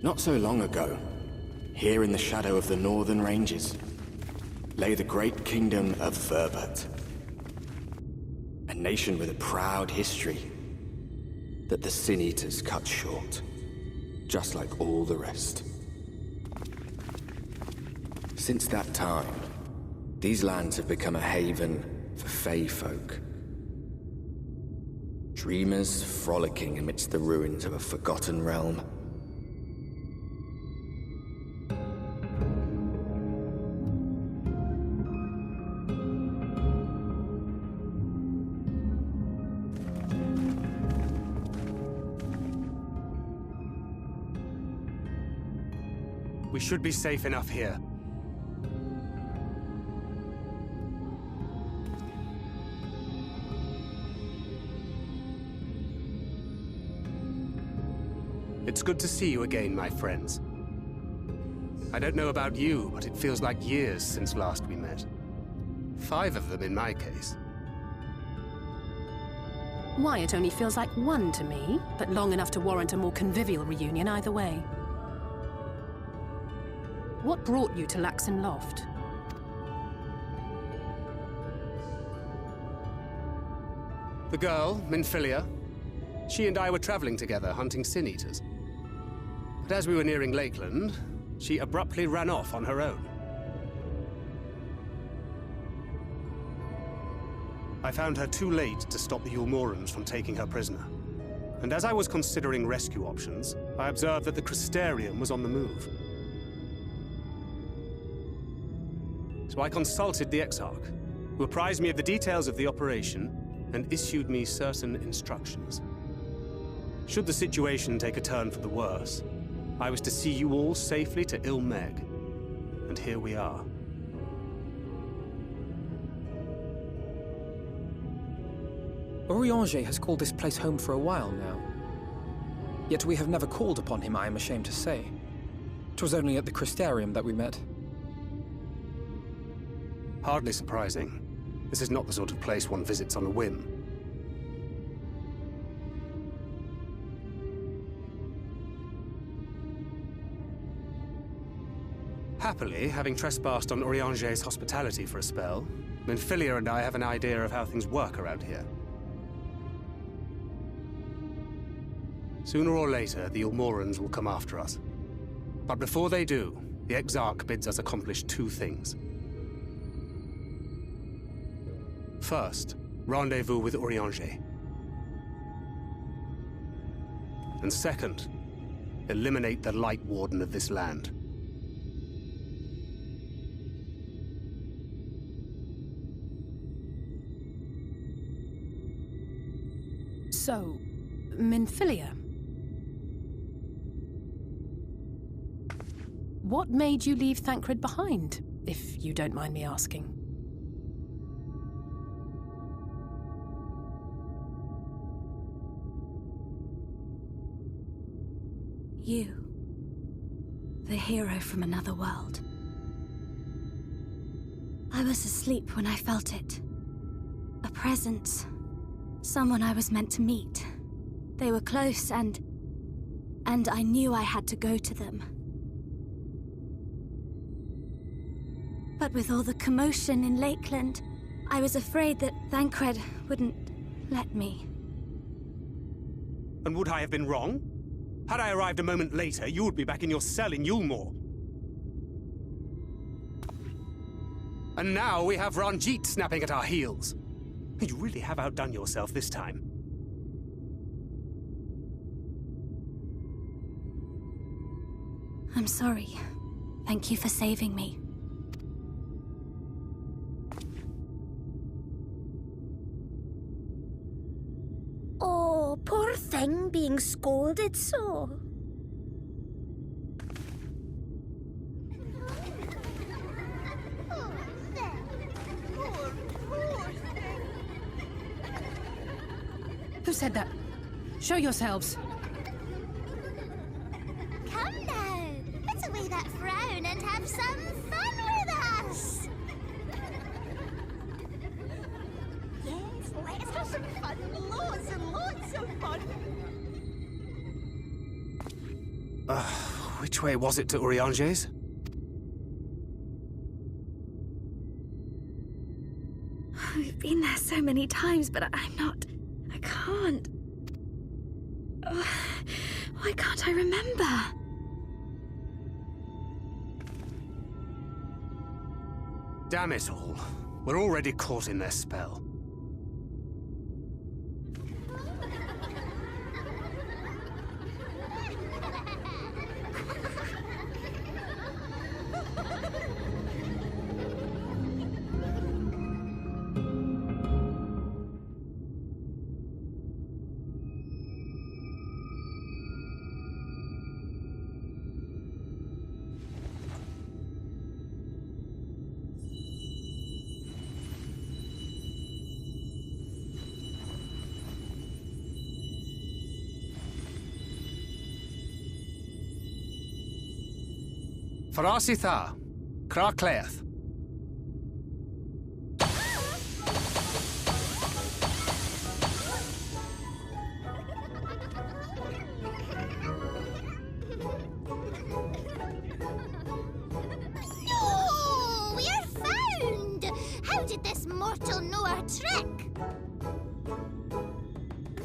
Not so long ago, here in the shadow of the northern ranges, lay the great kingdom of Verbert. A nation with a proud history that the Sin Eaters cut short, just like all the rest. Since that time, these lands have become a haven for Fey folk. Dreamers frolicking amidst the ruins of a forgotten realm. We should be safe enough here. It's good to see you again, my friends. I don't know about you, but it feels like years since last we met. 5 of them in my case. Why, it only feels like 1 to me, but long enough to warrant a more convivial reunion either way. What brought you to Laxon Loft? The girl, Minfilia, she and I were traveling together, hunting Sin Eaters. But as we were nearing Lakeland, she abruptly ran off on her own. I found her too late to stop the Ulmorans from taking her prisoner. And as I was considering rescue options, I observed that the Crystarium was on the move. So I consulted the Exarch, who apprised me of the details of the operation and issued me certain instructions. Should the situation take a turn for the worse, I was to see you all safely to Mheg. And here we are. Orianger has called this place home for a while now. Yet we have never called upon him, I am ashamed to say. 'Twas only at the Crystarium that we met. Hardly surprising. This is not the sort of place one visits on a whim. Happily, having trespassed on Orianger's hospitality for a spell, Minfilia and I have an idea of how things work around here. Sooner or later, the Ulmorans will come after us. But before they do, the Exarch bids us accomplish 2 things. First, rendezvous with Orianger. And second, eliminate the Light Warden of this land. So, Minfilia. What made you leave Thancred behind, if you don't mind me asking? You. The hero from another world. I was asleep when I felt it. A presence. Someone I was meant to meet. They were close and I knew I had to go to them. But with all the commotion in Lakeland, I was afraid that Thancred wouldn't let me. And would I have been wrong? Had I arrived a moment later, you would be back in your cell in Yulmore. And now we have Ranjit snapping at our heels. You really have outdone yourself this time. I'm sorry. Thank you for saving me. Oh, poor thing being scolded so. Who said that? Show yourselves. Come now, put away that frown and have some fun with us. Yes, let's have some fun. Lots and lots of fun. Which way was it to Urianger's? We've been there so many times, but I can't. Ugh, why can't I remember? Damn it all. We're already caught in their spell. Farasitha, Krakleath. No! We're found! How did this mortal know our trick?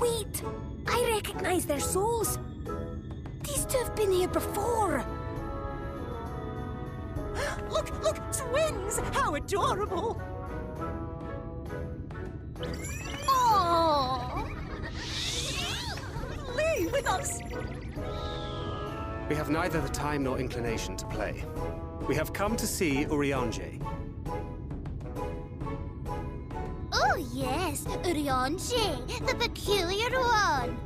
Wait! I recognize their souls. These two have been here before. Look, twins! How adorable! Oh! Lee, with us! We have neither the time nor inclination to play. We have come to see Urianger. Oh yes, Urianger, the peculiar one.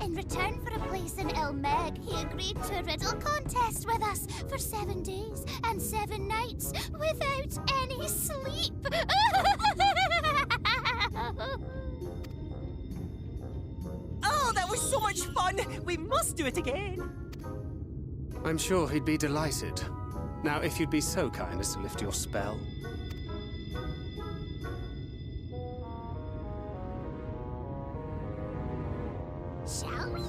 In return for a place in Mheg, he agreed to a riddle contest with us for 7 days and 7 nights without any sleep. Oh, that was so much fun! We must do it again! I'm sure he'd be delighted. Now, if you'd be so kind as to lift your spell. Shall we?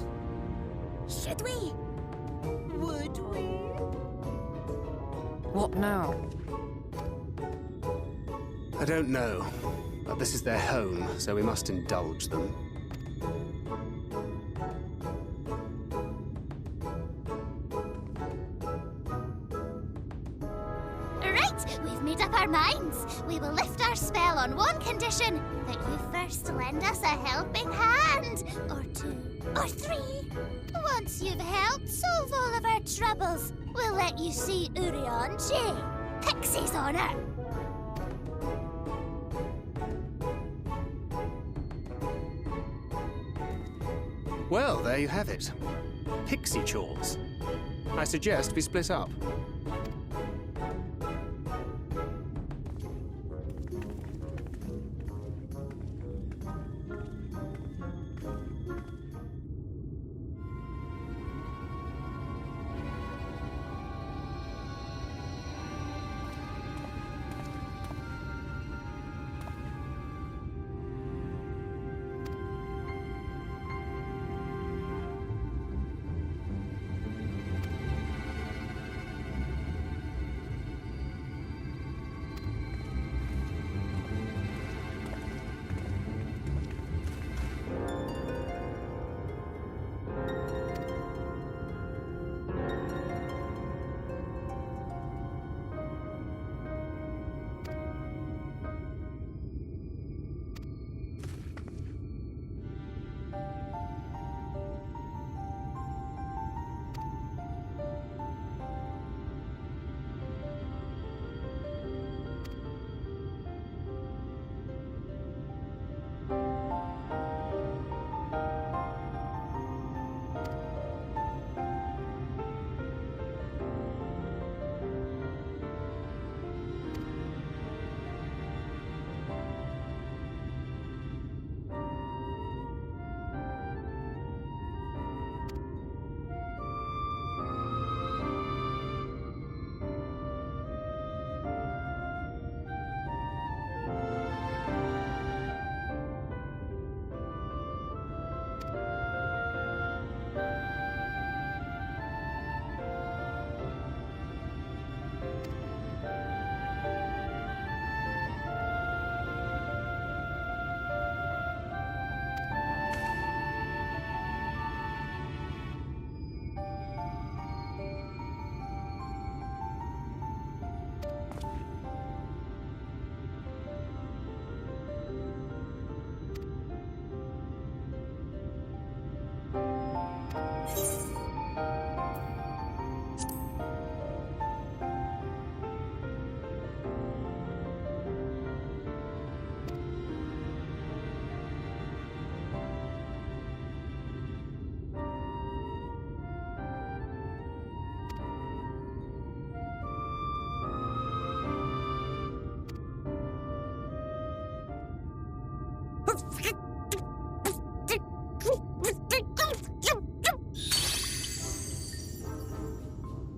Should we? Would we? What now? I don't know, but this is their home, so we must indulge them. Right, we've made up our minds. We will lift our spell on one condition, that you first lend us a helping hand. Or 2. Or 3. Once you've helped solve all of our troubles, we'll let you see Urianger. Pixie's honor. Well, there you have it. Pixie chores. I suggest we split up.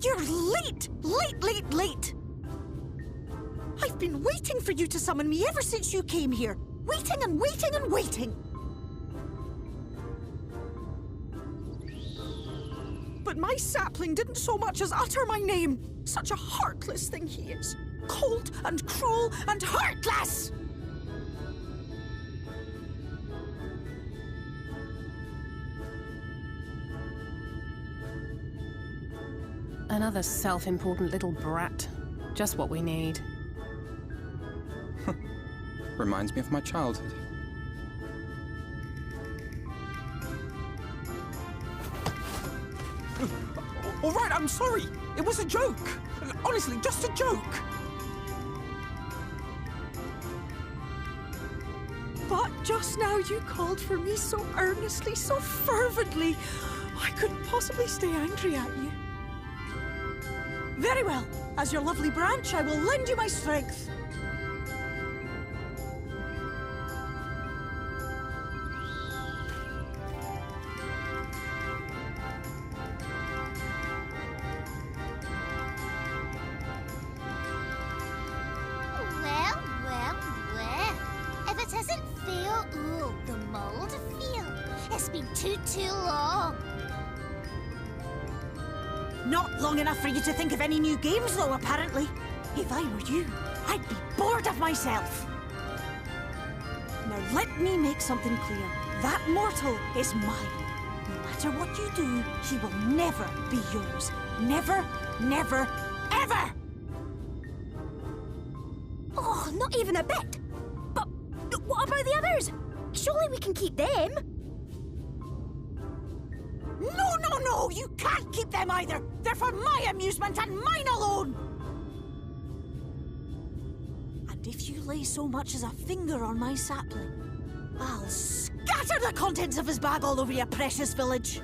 You're late! Late! I've been waiting for you to summon me ever since you came here. Waiting and waiting and waiting. But my sapling didn't so much as utter my name. Such a heartless thing he is. Cold and cruel and heartless! Another self-important little brat. Just what we need. Reminds me of my childhood. All right, I'm sorry. It was a joke. Honestly, just a joke. But just now you called for me so earnestly, so fervently. I couldn't possibly stay angry at you. Very well. As your lovely branch, I will lend you my strength. Well. If it isn't Theo, the mould Theo. It's been too long. Not long enough for you to think of any new games, though, apparently. If I were you, I'd be bored of myself. Now let me make something clear. That mortal is mine. No matter what you do, he will never be yours. Never, never, ever! Oh, not even a bit. But what about the others? Surely we can keep them. No, you can't keep them either. They're for my amusement and mine alone. And if you lay so much as a finger on my sapling, I'll scatter the contents of his bag all over your precious village.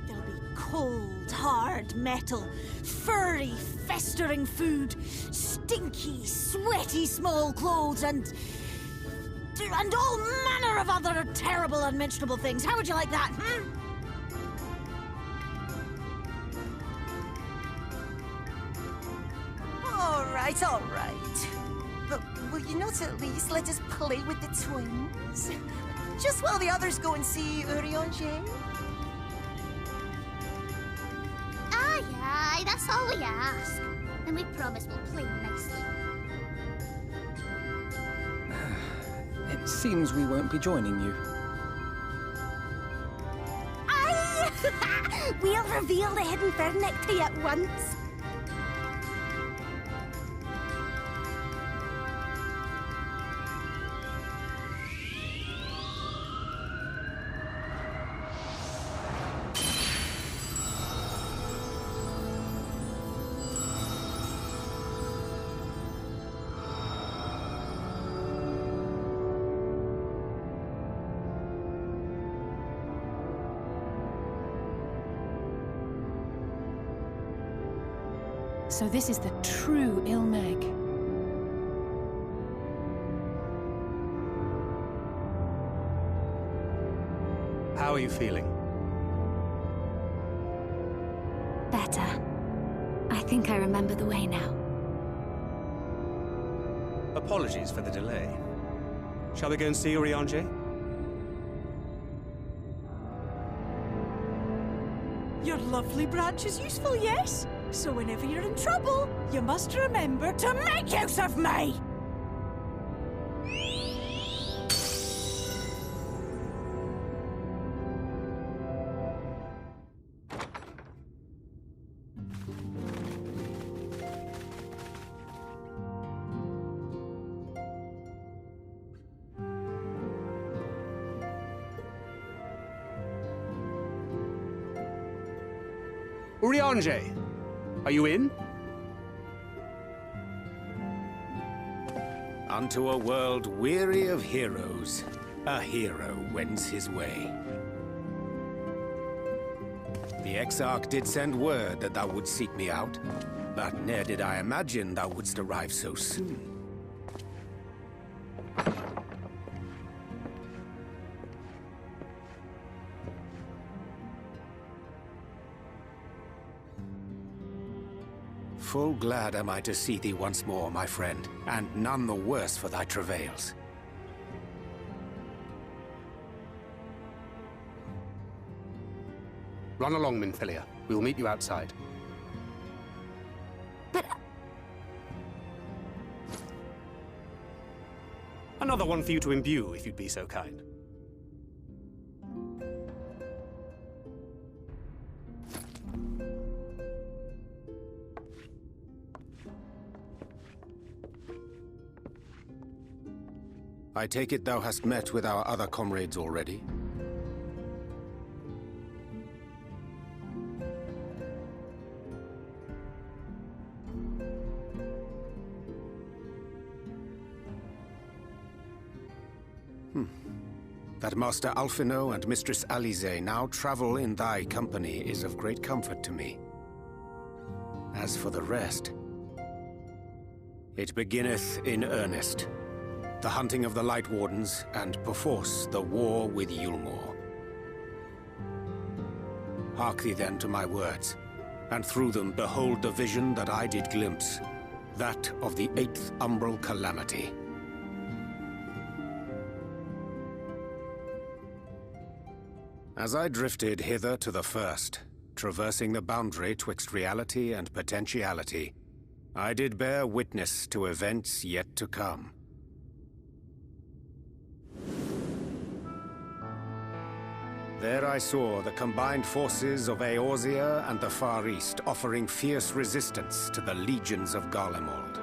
There'll be cold, hard metal, furry, festering food, stinky, sweaty small clothes, and all manner of other terrible, unmentionable things. How would you like that, All right. But will you not at least let us play with the twins? Just while the others go and see Urianger? Aye, that's all we ask. And we promise we'll play nicely. It seems we won't be joining you. Aye! We'll reveal the hidden Fernic to you at once. So this is the true Mheg. How are you feeling? Better. I think I remember the way now. Apologies for the delay. Shall we go and see Urianger? Your lovely branch is useful, yes? So whenever you're in trouble, you must remember to make use of me! Urianger, are you in? Unto a world weary of heroes, a hero wends his way. The Exarch did send word that thou wouldst seek me out, but ne'er did I imagine thou wouldst arrive so soon. Full glad am I to see thee once more, my friend, and none the worse for thy travails. Run along, Minfilia. We'll meet you outside. But... Another one for you to imbue, if you'd be so kind. I take it thou hast met with our other comrades already? That Master Alphino and Mistress Alize now travel in thy company is of great comfort to me. As for the rest, it beginneth in earnest. The hunting of the Light Wardens, and perforce the war with Yulmore. Hark thee then to my words, and through them behold the vision that I did glimpse, that of the 8th Umbral Calamity. As I drifted hither to the first, traversing the boundary twixt reality and potentiality, I did bear witness to events yet to come. There I saw the combined forces of Eorzea and the Far East offering fierce resistance to the legions of Garlemald.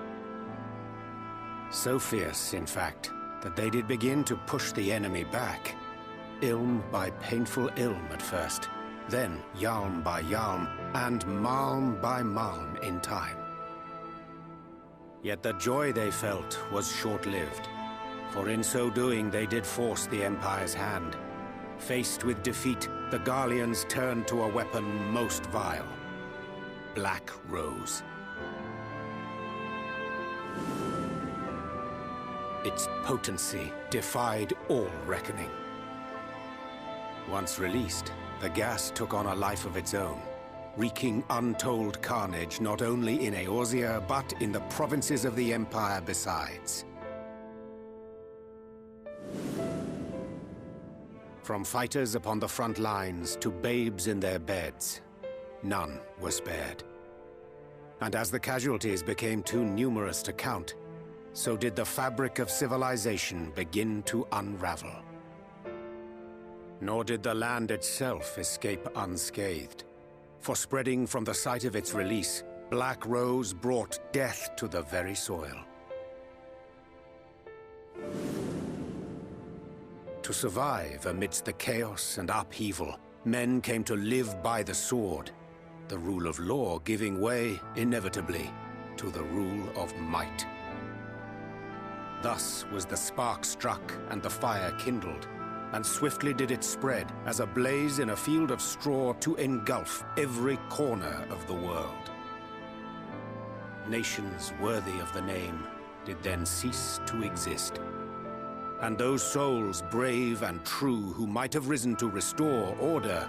So fierce, in fact, that they did begin to push the enemy back. Ilm by painful ilm at first, then yalm by yalm, and malm by malm in time. Yet the joy they felt was short-lived, for in so doing they did force the Empire's hand. Faced with defeat, the Garleans turned to a weapon most vile: Black Rose. Its potency defied all reckoning. Once released, the gas took on a life of its own, wreaking untold carnage not only in Eorzea, but in the provinces of the Empire besides. From fighters upon the front lines to babes in their beds, none were spared. And as the casualties became too numerous to count, so did the fabric of civilization begin to unravel. Nor did the land itself escape unscathed, for spreading from the site of its release, Black Rose brought death to the very soil. To survive amidst the chaos and upheaval, men came to live by the sword, the rule of law giving way, inevitably, to the rule of might. Thus was the spark struck and the fire kindled, and swiftly did it spread as a blaze in a field of straw to engulf every corner of the world. Nations worthy of the name did then cease to exist. And those souls brave and true who might have risen to restore order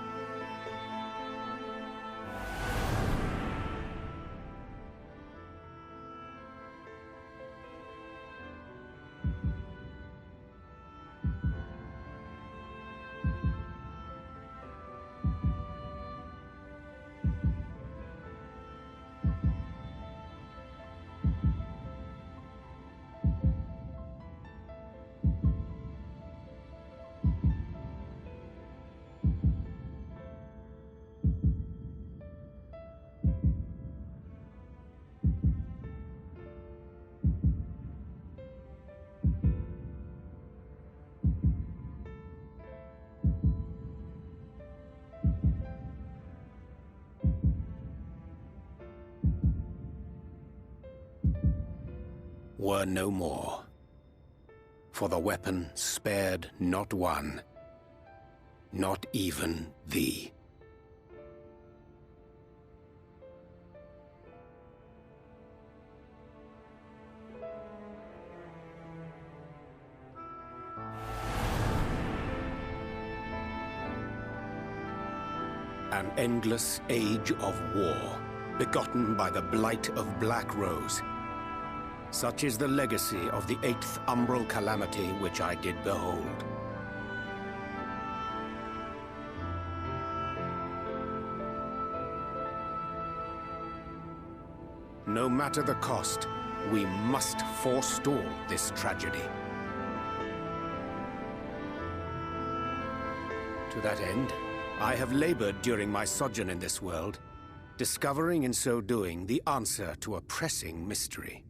were no more. For the weapon spared not one, not even thee. An endless age of war, begotten by the blight of Black Rose. Such is the legacy of the 8th umbral calamity which I did behold. No matter the cost, we must forestall this tragedy. To that end, I have labored during my sojourn in this world, discovering in so doing the answer to a pressing mystery.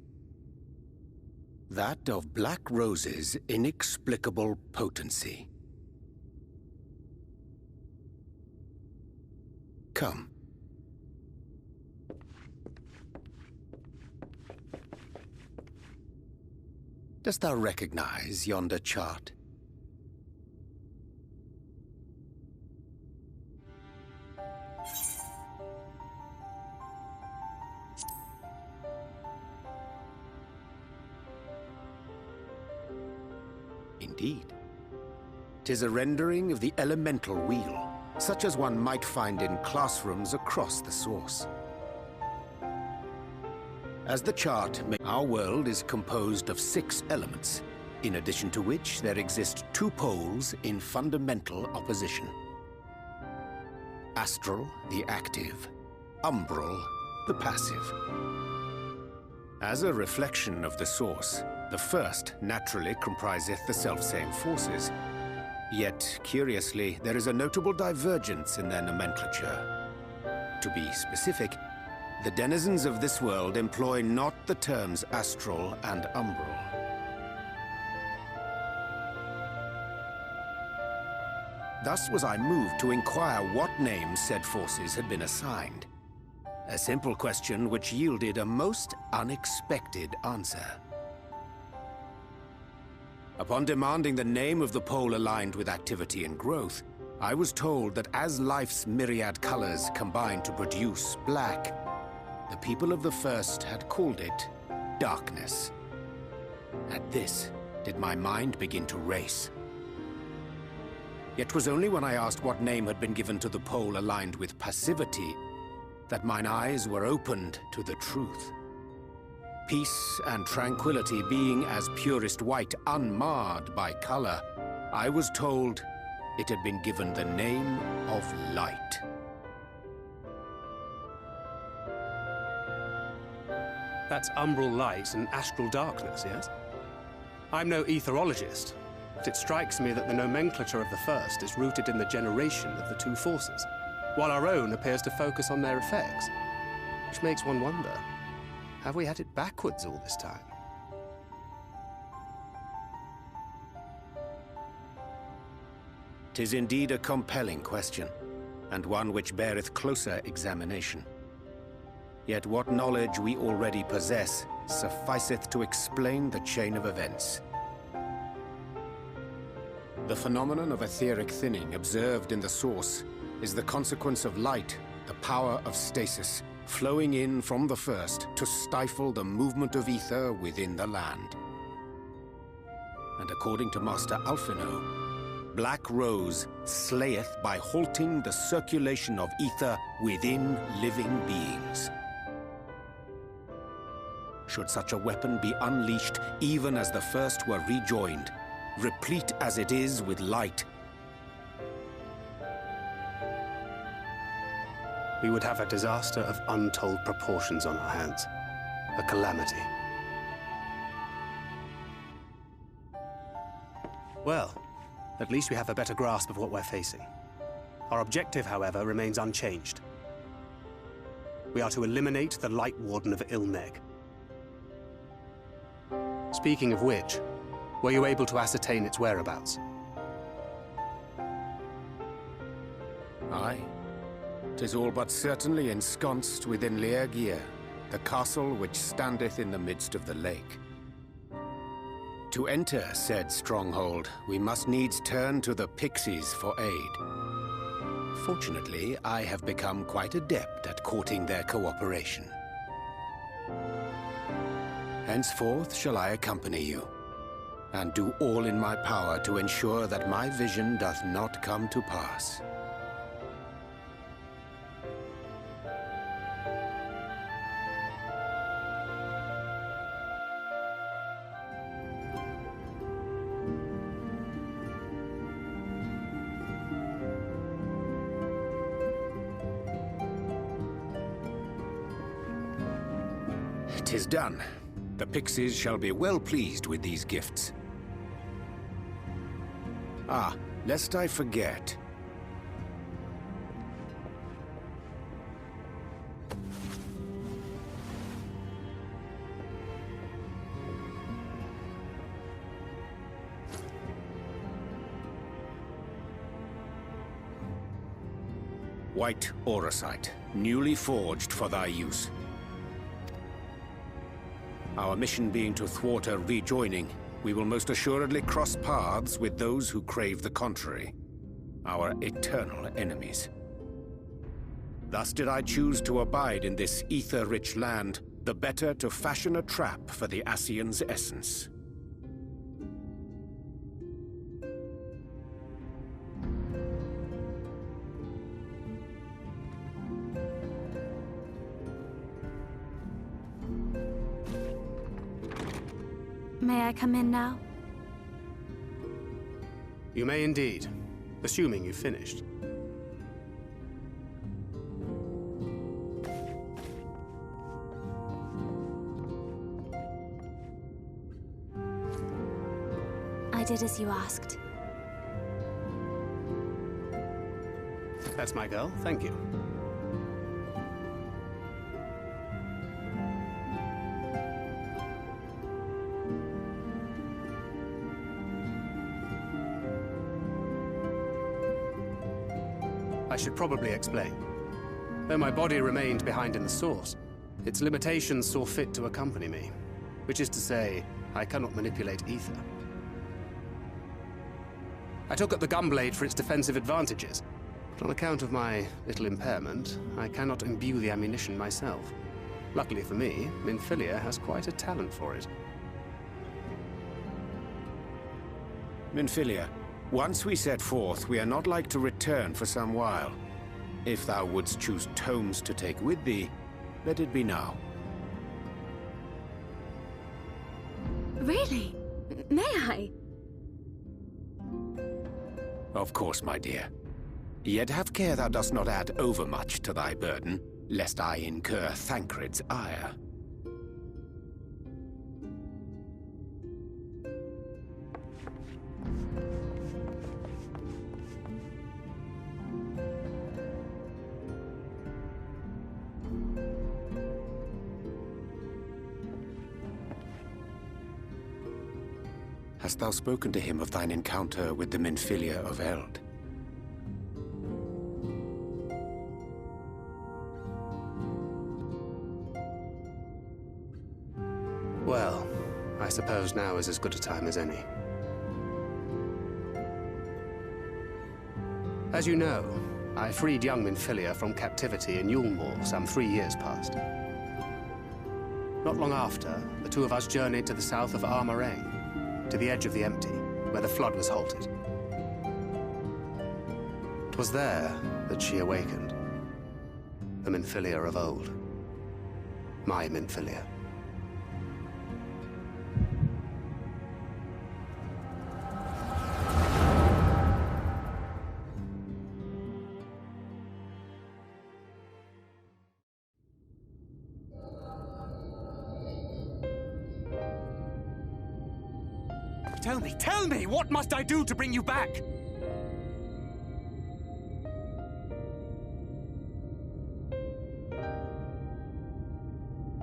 That of Black Rose's inexplicable potency. Come. Dost thou recognize yonder chart? Indeed. 'Tis a rendering of the elemental wheel, such as one might find in classrooms across the source. As the chart our world is composed of 6 elements, in addition to which there exist 2 poles in fundamental opposition. Astral, the active; umbral, the passive. As a reflection of the source, the first naturally compriseth the selfsame forces. Yet, curiously, there is a notable divergence in their nomenclature. To be specific, the denizens of this world employ not the terms astral and umbral. Thus was I moved to inquire what names said forces had been assigned. A simple question which yielded a most unexpected answer. Upon demanding the name of the pole aligned with activity and growth, I was told that as life's myriad colors combine to produce black, the people of the first had called it darkness. At this, did my mind begin to race. Yet 'twas only when I asked what name had been given to the pole aligned with passivity that mine eyes were opened to the truth. Peace and tranquility being as purest white, unmarred by color, I was told it had been given the name of light. That's umbral light and astral darkness, yes? I'm no etherologist, but it strikes me that the nomenclature of the first is rooted in the generation of the 2 forces, while our own appears to focus on their effects. Which makes one wonder, have we had it backwards all this time? "'Tis indeed a compelling question, and one which beareth closer examination. Yet what knowledge we already possess sufficeth to explain the chain of events. The phenomenon of etheric thinning observed in the source is the consequence of light, the power of stasis, flowing in from the first to stifle the movement of ether within the land. And according to Master Alphino, Black Rose slayeth by halting the circulation of ether within living beings. Should such a weapon be unleashed even as the first were rejoined, replete as it is with light, we would have a disaster of untold proportions on our hands. A calamity. Well, at least we have a better grasp of what we're facing. Our objective, however, remains unchanged. We are to eliminate the Light Warden of Mheg. Speaking of which, were you able to ascertain its whereabouts? Aye. 'Tis all but certainly ensconced within Lier, the castle which standeth in the midst of the lake. To enter said stronghold, we must needs turn to the pixies for aid. Fortunately, I have become quite adept at courting their cooperation. Henceforth shall I accompany you, and do all in my power to ensure that my vision doth not come to pass. 'Tis done. The Pixies shall be well pleased with these gifts. Ah, lest I forget. White auracite, newly forged for thy use. Our mission being to thwart a rejoining, we will most assuredly cross paths with those who crave the contrary, our eternal enemies. Thus did I choose to abide in this ether-rich land, the better to fashion a trap for the Ascian's essence. May I come in now? You may indeed, assuming you've finished. I did as you asked. That's my girl, thank you. I should probably explain. Though my body remained behind in the Source, its limitations saw fit to accompany me. Which is to say, I cannot manipulate ether. I took up the gunblade for its defensive advantages, but on account of my little impairment, I cannot imbue the ammunition myself. Luckily for me, Minfilia has quite a talent for it. Minfilia, once we set forth, we are not like to return for some while. If thou wouldst choose tomes to take with thee, let it be now. Really? May I? Of course, my dear. Yet have care thou dost not add overmuch to thy burden, lest I incur Thancred's ire. Hast thou spoken to him of thine encounter with the Minfilia of Eld? Well, I suppose now is as good a time as any. As you know, I freed young Minfilia from captivity in Yulmore some 3 years past. Not long after, the two of us journeyed to the south of Mheg, to the edge of the Empty, where the flood was halted. 'Twas there that she awakened. The Minfilia of old. My Minfilia. Tell me, what must I do to bring you back?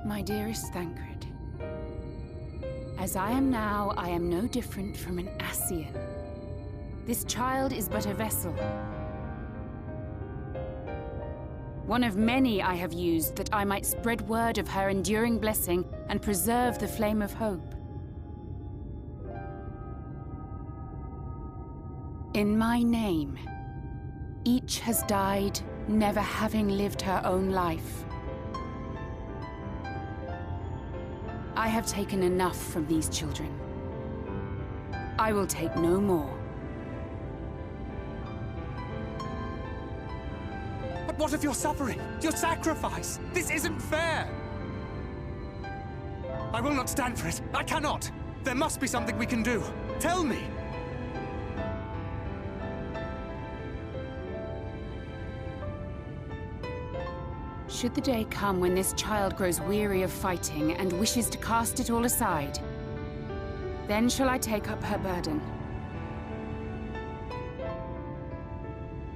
My dearest Thancred, as I am now, I am no different from an Ascian. This child is but a vessel. One of many I have used that I might spread word of her enduring blessing and preserve the flame of hope. In my name, each has died, never having lived her own life. I have taken enough from these children. I will take no more. But what of your suffering? Your sacrifice? This isn't fair! I will not stand for it. I cannot! There must be something we can do. Tell me! should the day come when this child grows weary of fighting and wishes to cast it all aside, then shall I take up her burden.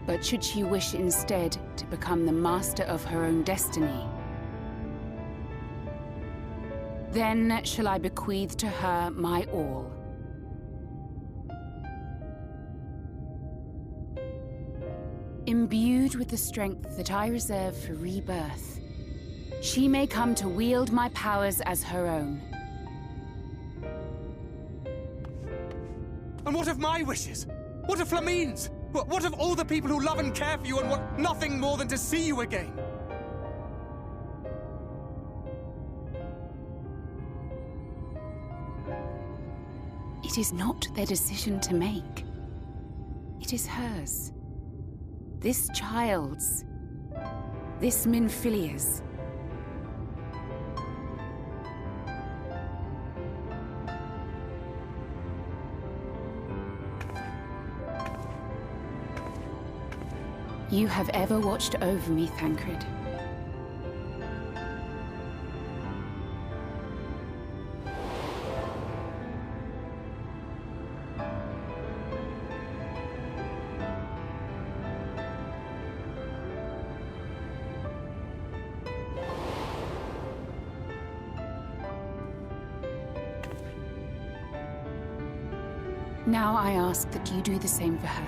But should she wish instead to become the master of her own destiny, then shall I bequeath to her my all. Imbued with the strength that I reserve for rebirth, she may come to wield my powers as her own. And what of my wishes? What of Flamine's? What of all the people who love and care for you and want nothing more than to see you again? It is not their decision to make. It is hers. This child's. This Minfilia's. You have ever watched over me, Thancred. Now I ask that you do the same for her.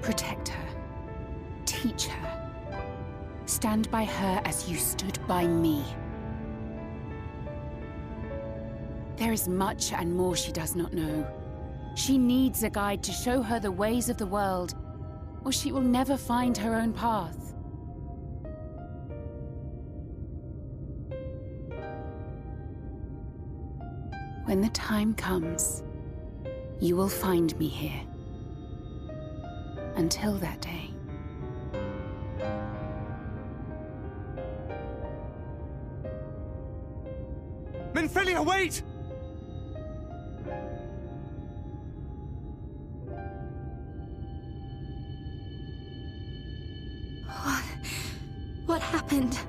Protect her. Teach her. Stand by her as you stood by me. There is much and more she does not know. She needs a guide to show her the ways of the world, or she will never find her own path. When the time comes, you will find me here. Until that day. Minfilia, wait! What happened?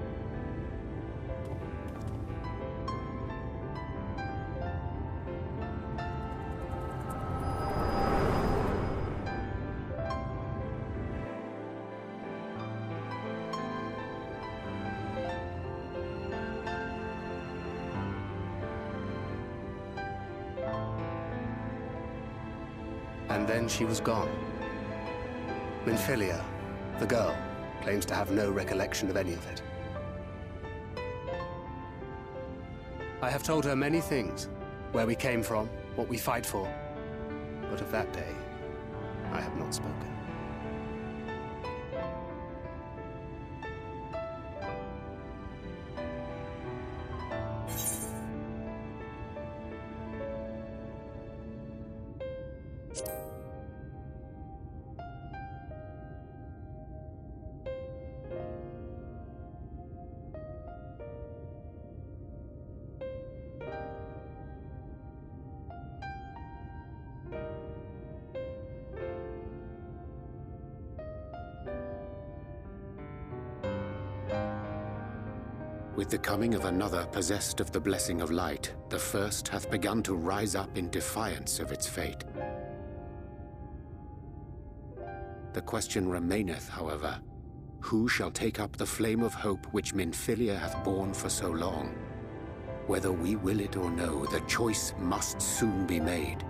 And then she was gone. Minfilia, the girl, claims to have no recollection of any of it. I have told her many things. Where we came from, what we fight for. But of that day, I have not spoken. With the coming of another possessed of the blessing of light, the first hath begun to rise up in defiance of its fate. The question remaineth, however, who shall take up the flame of hope which Minfilia hath borne for so long? Whether we will it or no, the choice must soon be made.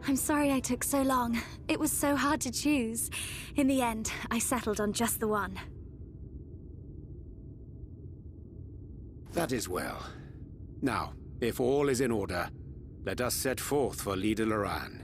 I'm sorry I took so long. It was so hard to choose. In the end, I settled on just the one. That is well. Now, if all is in order, let us set forth for Lida Loran.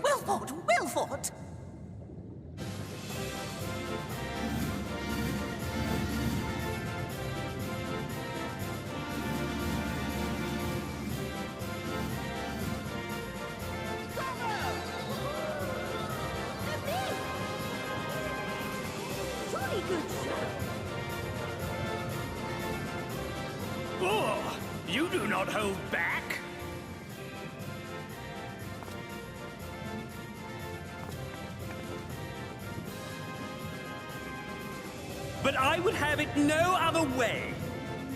Well fought, well fought! not hold back. But I would have it no other way.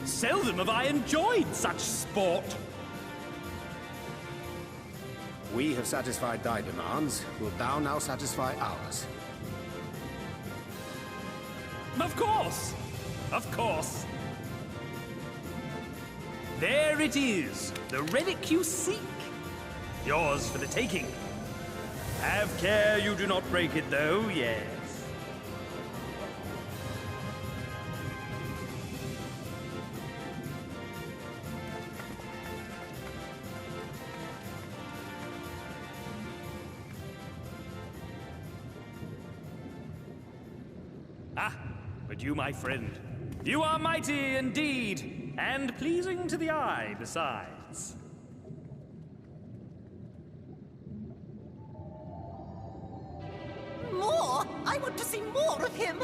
Seldom have I enjoyed such sport. We have satisfied thy demands. Wilt thou now satisfy ours? Of course! Of course! There it is, the relic you seek. Yours for the taking. Have care you do not break it, though, yes. Ah, but you, my friend, you are mighty indeed, and pleasing to the eye besides. More? I want to see more of him!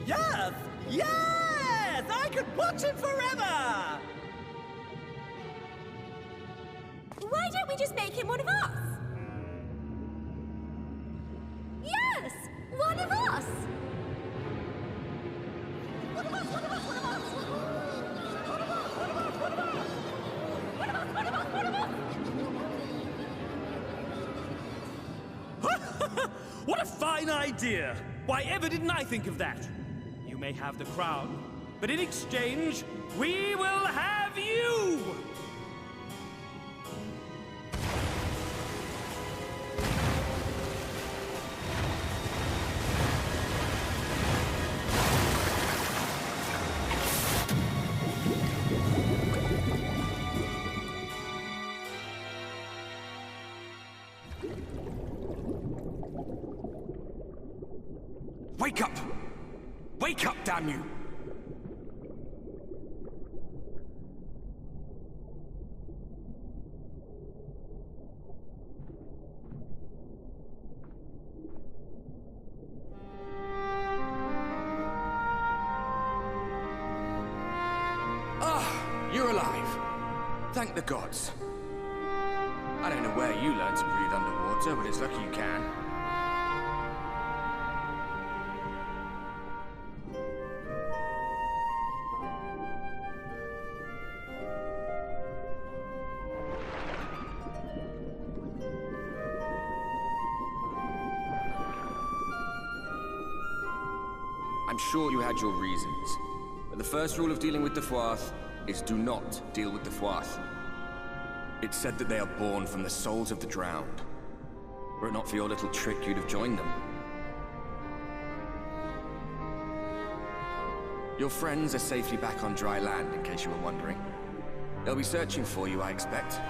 Yes! Yes! I could watch him forever! Why don't we just make him one of us? Yes! One of us! What a fine idea! Why ever didn't I think of that? You may have the crown, but in exchange, we will have you! Wake up! Wake up, damn you! Ah, you're alive. Thank the gods. I don't know where you learned to breathe underwater, but it's lucky you can. I'm sure you had your reasons, but the first rule of dealing with the Fwaath is do not deal with the Fwaath. It's said that they are born from the souls of the drowned. Were it not for your little trick, you'd have joined them. Your friends are safely back on dry land, in case you were wondering. They'll be searching for you, I expect.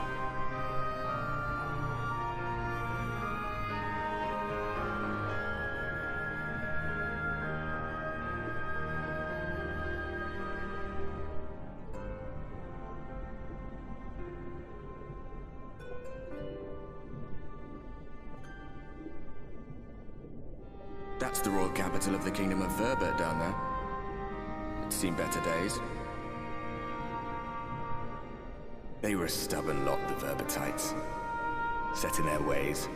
That's the royal capital of the Kingdom of Verbert down there. It's seen better days. They were a stubborn lot, the Verbertites. Set in their ways.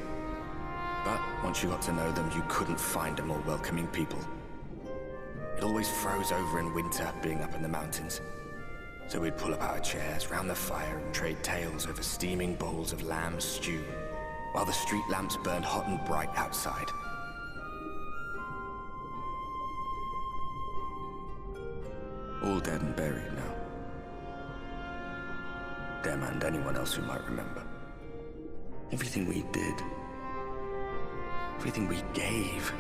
But once you got to know them, you couldn't find a more welcoming people. It always froze over in winter, being up in the mountains. So we'd pull up our chairs round the fire and trade tales over steaming bowls of lamb stew, while the street lamps burned hot and bright outside. All dead and buried now. Them and anyone else who might remember. Everything we did. Everything we gave.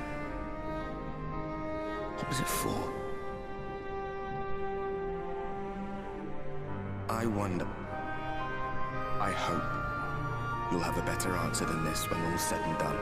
What was it for? I wonder... I hope you'll have a better answer than this when all's said and done.